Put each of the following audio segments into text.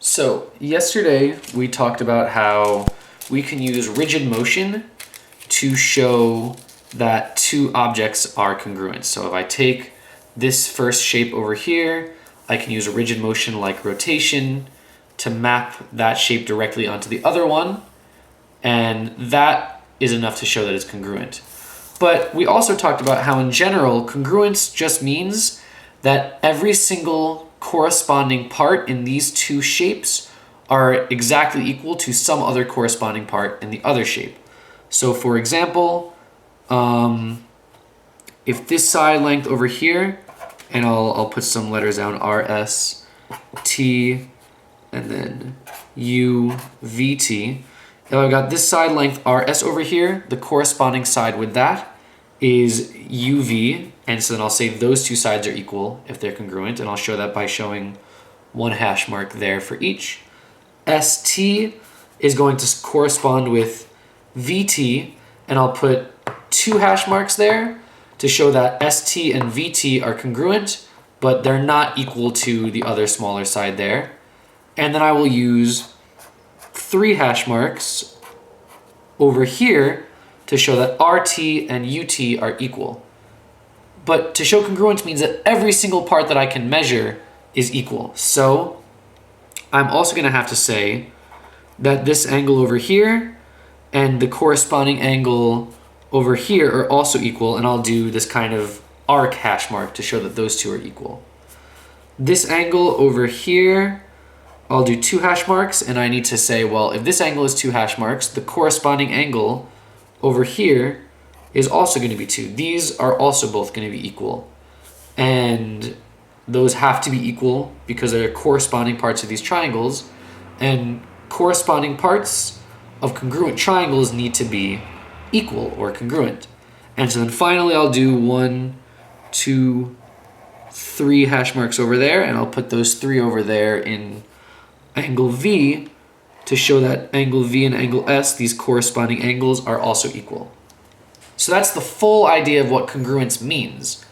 So yesterday we talked about how we can use rigid motion to show that two objects are congruent. So if I take this first shape over here, I can use a rigid motion like rotation to map that shape directly onto the other one, and that is enough to show that it's congruent. But we also talked about how in general, congruence just means that every single corresponding part in these two shapes are exactly equal to some other corresponding part in the other shape. So for example, if this side length over here, and I'll put some letters down, R, S, T, and then U, V, T. If I've got this side length RS over here, the corresponding side with that is UV, and so then I'll say those two sides are equal if they're congruent, and I'll show that by showing one hash mark there for each. ST is going to correspond with VT, and I'll put two hash marks there to show that ST and VT are congruent, but they're not equal to the other smaller side there. And then I will use three hash marks over here to show that RT and UT are equal. But to show congruence means that every single part that I can measure is equal. So I'm also going to have to say that this angle over here and the corresponding angle over here are also equal, and I'll do this kind of arc hash mark to show that those two are equal. This angle over here, I'll do two hash marks, and I need to say, well, if this angle is two hash marks, the corresponding angle over here is also going to be two. These are also both going to be equal, and those have to be equal because they're corresponding parts of these triangles, and corresponding parts of congruent triangles need to be equal or congruent. And so then finally I'll do 1, 2, 3 hash marks over there, and I'll put those three over there in angle V to show that angle V and angle S, these corresponding angles, are also equal. So that's the full idea of what congruence means.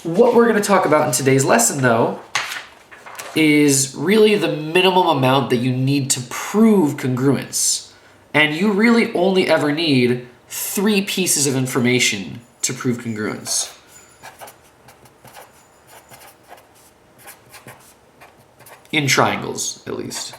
What we're going to talk about in today's lesson, though, is really the minimum amount that you need to prove congruence. And you really only ever need 3 pieces of information to prove congruence. In triangles, at least.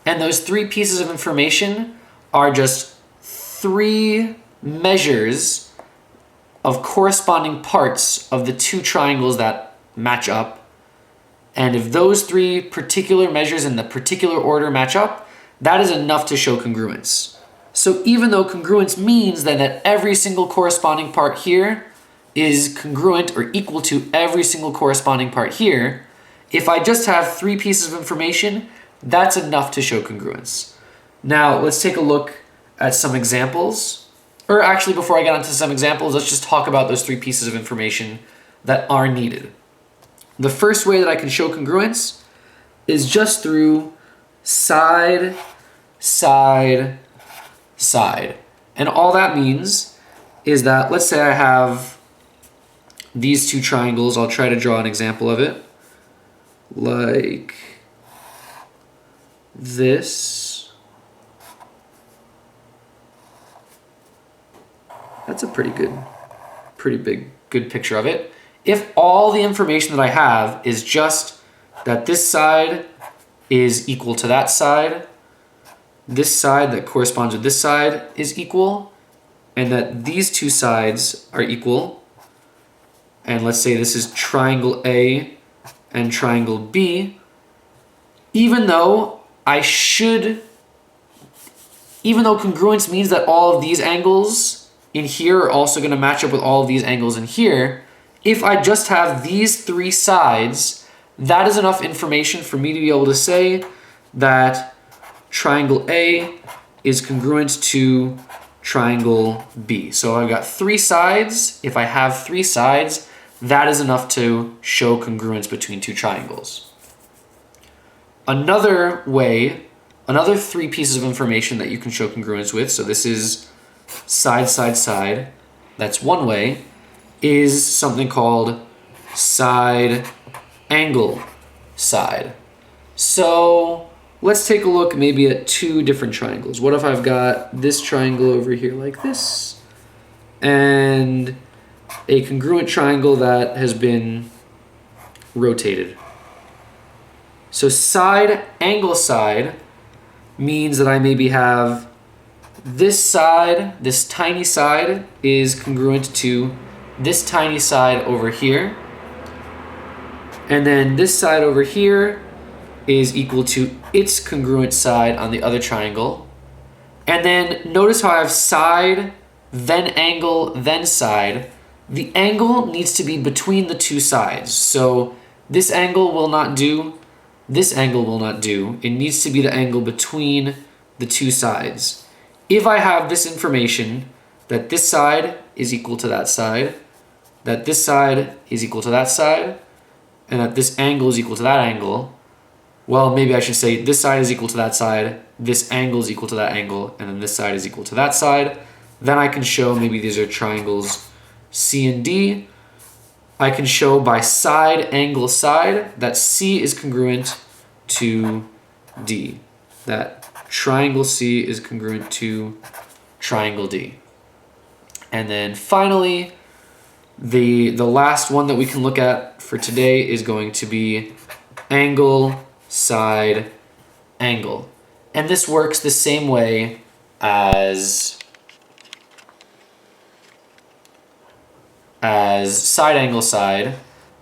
And those 3 pieces of information are just 3 measures of corresponding parts of the 2 triangles that match up. And if those 3 particular measures in the particular order match up, that is enough to show congruence. So even though congruence means then that every single corresponding part here is congruent or equal to every single corresponding part here, if I just have 3 pieces of information, that's enough to show congruence. Now let's take a look at some examples. Or actually, before I get onto some examples, let's just talk about those 3 pieces of information that are needed. The first way that I can show congruence is just through side, side, side. And all that means is that, let's say I have these 2 triangles. I'll try to draw an example of it. Like this. That's a pretty good picture of it. If all the information that I have is just that this side is equal to that side, this side that corresponds with this side is equal, and that these 2 sides are equal, and let's say this is triangle A and triangle B, even though congruence means that all of these angles in here are also going to match up with all of these angles in here, if I just have these 3 sides, that is enough information for me to be able to say that triangle A is congruent to triangle B. So I've got 3 sides. If I have 3 sides, that is enough to show congruence between 2 triangles. Another way another three pieces of information that you can show congruence with, so this is side, side, side, that's one way, is something called side, angle, side. So let's take a look maybe at two different triangles. What if I've got this triangle over here like this, and a congruent triangle that has been rotated? So side, angle, side means that I maybe have this side, this tiny side is congruent to this tiny side over here. And then this side over here is equal to its congruent side on the other triangle. And then notice how I have side, then angle, then side. The angle needs to be between the two sides. So this angle will not do, this angle will not do. It needs to be the angle between the two sides. If I have this information that this side is equal to that side, that this side is equal to that side, and that this angle is equal to that angle, well, maybe I should say this side is equal to that side, this angle is equal to that angle, and then this side is equal to that side. Then I can show maybe these are triangles C and D. I can show by side, angle, side that C is congruent to D. That triangle C is congruent to triangle D. And then finally, the last one that we can look at for today is going to be angle, side, angle. And this works the same way as side, angle, side,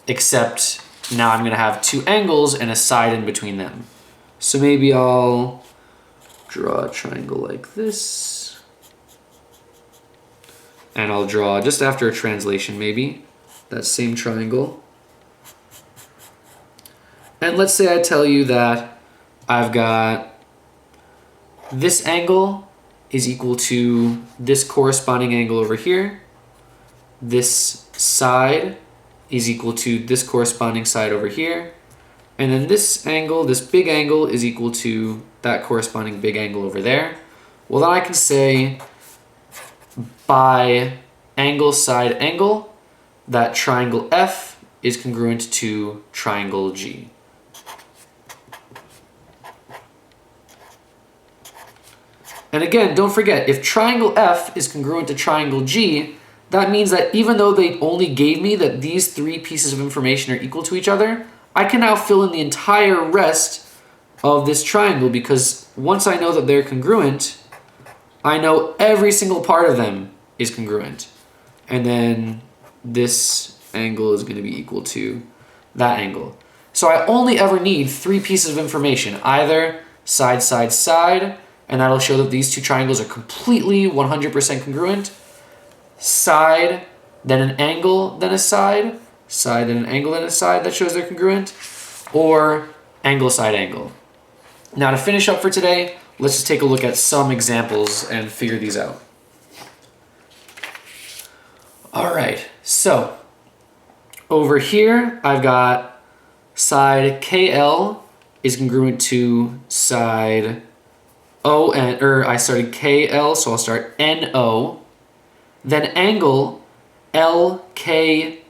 except now I'm going to have two angles and a side in between them. So maybe I'll draw a triangle like this. And I'll draw, just after a translation maybe, that same triangle. And let's say I tell you that I've got this angle is equal to this corresponding angle over here. This side is equal to this corresponding side over here. And then this angle, this big angle, is equal to that corresponding big angle over there. Well, then I can say by angle, side, angle, that triangle F is congruent to triangle G. And again, don't forget, if triangle F is congruent to triangle G, that means that even though they only gave me that these three pieces of information are equal to each other, I can now fill in the entire rest of this triangle, because once I know that they're congruent, I know every single part of them is congruent. And then this angle is going to be equal to that angle. So I only ever need three pieces of information, either side, side, side, and that'll show that these two triangles are completely 100% congruent, side, then an angle, then a side, side, then an angle, then a side, that shows they're congruent, or angle, side, angle. Now to finish up for today, let's just take a look at some examples and figure these out. All right, so over here, I've got side KL is congruent to side O, I started KL, so I'll start NO. Then angle LKM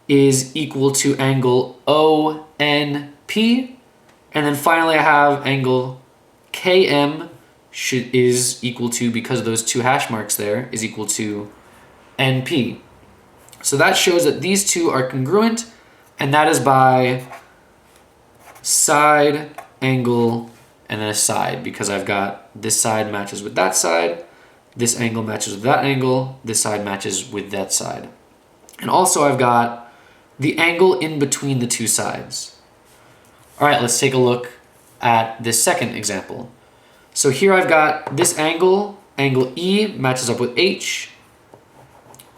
is equal to angle ONP. And then finally I have angle KM is equal to, because of those two hash marks there, is equal to NP. So that shows that these two are congruent, and that is by side, angle, and then a side, because I've got this side matches with that side, this angle matches with that angle, this side matches with that side. And also I've got the angle in between the two sides. All right, let's take a look at this second example. So here I've got this angle, angle E matches up with H,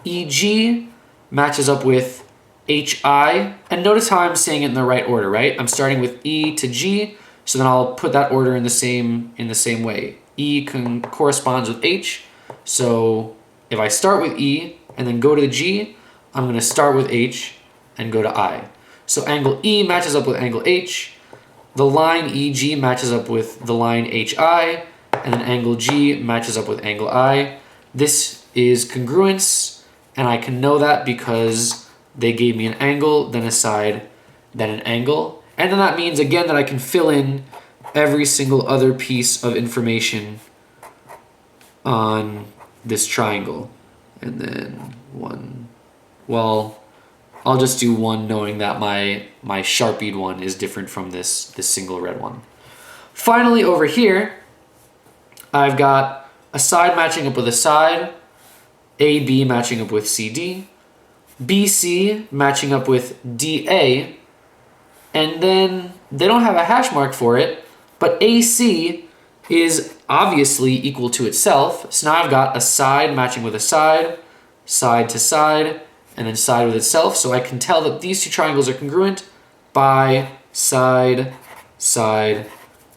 EG matches up with HI, and notice how I'm saying it in the right order, right? I'm starting with E to G, so then I'll put that order in the same way. E corresponds with H, so if I start with E and then go to the G, I'm going to start with H and go to I. So angle E matches up with angle H, the line EG matches up with the line HI, and then angle G matches up with angle I. This is congruence, and I can know that because they gave me an angle, then a side, then an angle. And then that means, again, that I can fill in every single other piece of information on this triangle. And then one, well, I'll just do one knowing that my sharpied one is different from this single red one. Finally, over here, I've got a side matching up with a side, AB matching up with CD, BC matching up with DA, and then they don't have a hash mark for it, but AC is obviously equal to itself. So now I've got a side matching with a side, side to side, and then side with itself. So I can tell that these two triangles are congruent by side, side,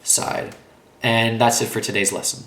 side. And that's it for today's lesson.